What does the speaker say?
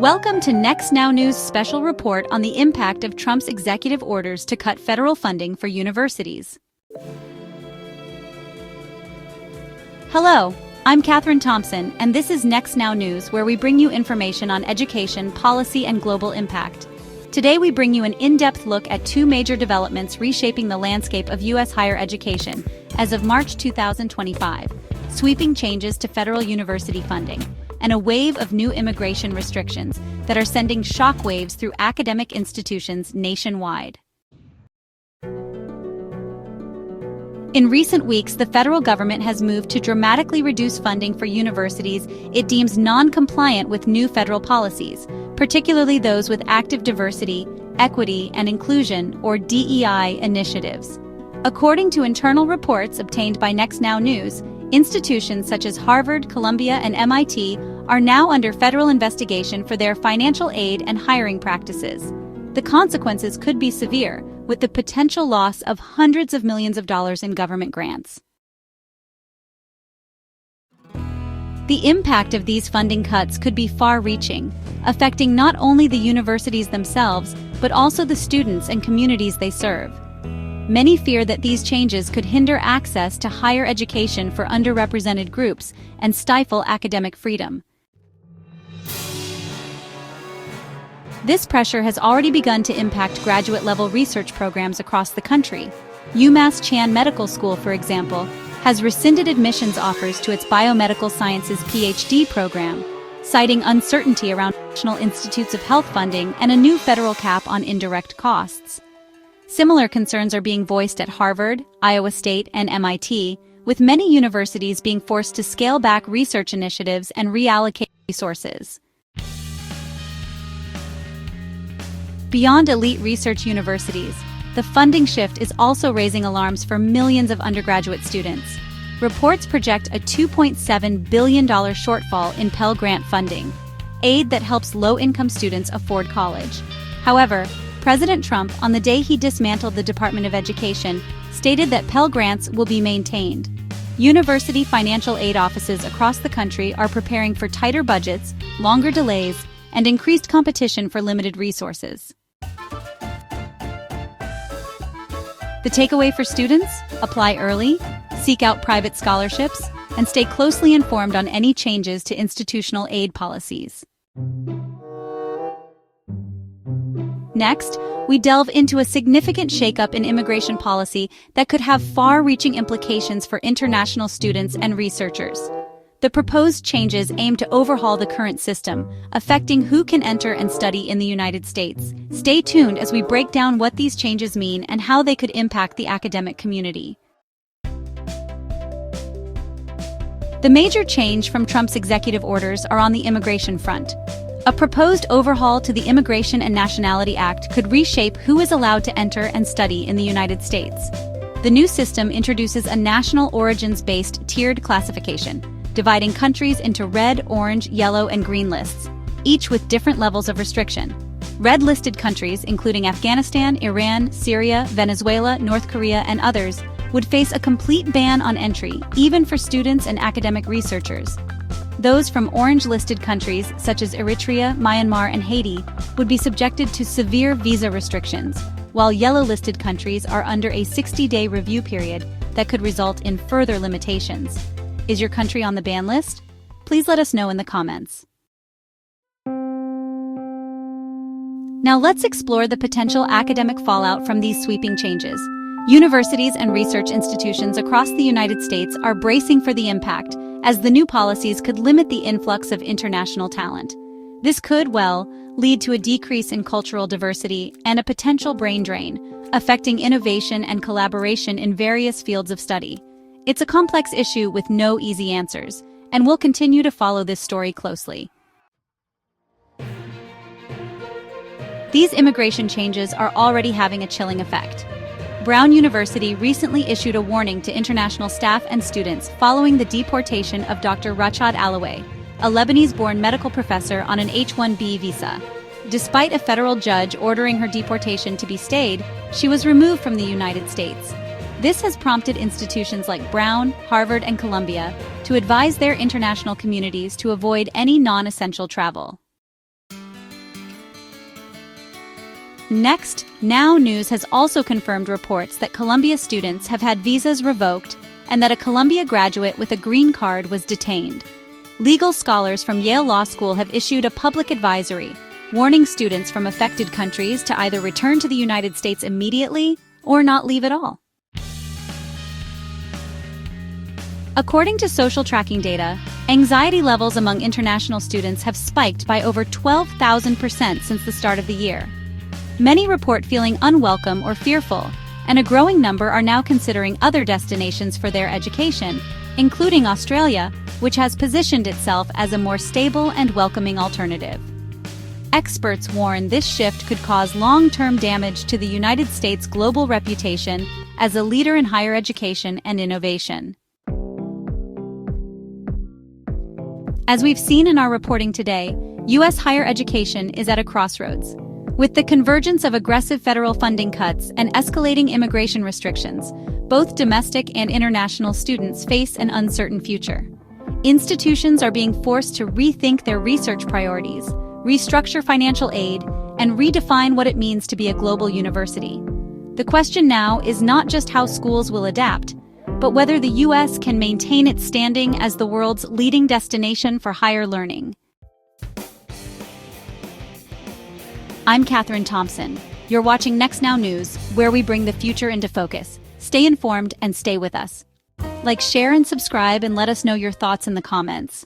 Welcome to Next Now News' special report on the impact of Trump's executive orders to cut federal funding for universities. Hello, I'm Katherine Thompson, and this is Next Now News, where we bring you information on education, policy, and global impact. Today we bring you an in-depth look at two major developments reshaping the landscape of U.S. higher education as of March 2025, sweeping changes to federal university funding, and a wave of new immigration restrictions that are sending shockwaves through academic institutions nationwide. In recent weeks, the federal government has moved to dramatically reduce funding for universities it deems non-compliant with new federal policies, particularly those with active diversity, equity, and inclusion, or DEI, initiatives. According to internal reports obtained by Next Now News, institutions such as Harvard, Columbia, and MIT are now under federal investigation for their financial aid and hiring practices. The consequences could be severe, with the potential loss of hundreds of millions of dollars in government grants. The impact of these funding cuts could be far-reaching, affecting not only the universities themselves, but also the students and communities they serve. Many fear that these changes could hinder access to higher education for underrepresented groups and stifle academic freedom. This pressure has already begun to impact graduate-level research programs across the country. UMass Chan Medical School, for example, has rescinded admissions offers to its biomedical sciences PhD program, citing uncertainty around National Institutes of Health funding and a new federal cap on indirect costs. Similar concerns are being voiced at Harvard, Iowa State, and MIT, with many universities being forced to scale back research initiatives and reallocate resources. Beyond elite research universities, the funding shift is also raising alarms for millions of undergraduate students. Reports project a $2.7 billion shortfall in Pell Grant funding, aid that helps low-income students afford college. However, President Trump, on the day he dismantled the Department of Education, stated that Pell Grants will be maintained. University financial aid offices across the country are preparing for tighter budgets, longer delays, and increased competition for limited resources. The takeaway for students? Apply early, seek out private scholarships, and stay closely informed on any changes to institutional aid policies. Next, we delve into a significant shakeup in immigration policy that could have far-reaching implications for international students and researchers. The proposed changes aim to overhaul the current system, affecting who can enter and study in the United States. Stay tuned as we break down what these changes mean and how they could impact the academic community. The major change from Trump's executive orders are on the immigration front. A proposed overhaul to the Immigration and Nationality Act could reshape who is allowed to enter and study in the United States. The new system introduces a national origins-based tiered classification, dividing countries into red, orange, yellow, and green lists, each with different levels of restriction. Red-listed countries, including Afghanistan, Iran, Syria, Venezuela, North Korea, and others, would face a complete ban on entry, even for students and academic researchers. Those from orange-listed countries, such as Eritrea, Myanmar, and Haiti, would be subjected to severe visa restrictions, while yellow-listed countries are under a 60-day review period that could result in further limitations. Is your country on the ban list? Please let us know in the comments. Now let's explore the potential academic fallout from these sweeping changes. Universities and research institutions across the United States are bracing for the impact, as the new policies could limit the influx of international talent. This could, lead to a decrease in cultural diversity and a potential brain drain, affecting innovation and collaboration in various fields of study. It's a complex issue with no easy answers, and we'll continue to follow this story closely. These immigration changes are already having a chilling effect. Brown University recently issued a warning to international staff and students following the deportation of Dr. Rachad Alaway, a Lebanese-born medical professor on an H-1B visa. Despite a federal judge ordering her deportation to be stayed, she was removed from the United States. This has prompted institutions like Brown, Harvard, and Columbia to advise their international communities to avoid any non-essential travel. Next Now News has also confirmed reports that Columbia students have had visas revoked and that a Columbia graduate with a green card was detained. Legal scholars from Yale Law School have issued a public advisory, warning students from affected countries to either return to the United States immediately or not leave at all. According to social tracking data, anxiety levels among international students have spiked by over 12,000% since the start of the year. Many report feeling unwelcome or fearful, and a growing number are now considering other destinations for their education, including Australia, which has positioned itself as a more stable and welcoming alternative. Experts warn this shift could cause long-term damage to the United States' global reputation as a leader in higher education and innovation. As we've seen in our reporting today, U.S. higher education is at a crossroads. With the convergence of aggressive federal funding cuts and escalating immigration restrictions, both domestic and international students face an uncertain future. Institutions are being forced to rethink their research priorities, restructure financial aid, and redefine what it means to be a global university. The question now is not just how schools will adapt, but whether the U.S. can maintain its standing as the world's leading destination for higher learning. I'm Katherine Thompson. You're watching Next Now News, where we bring the future into focus. Stay informed and stay with us. Like, share, and subscribe, and let us know your thoughts in the comments.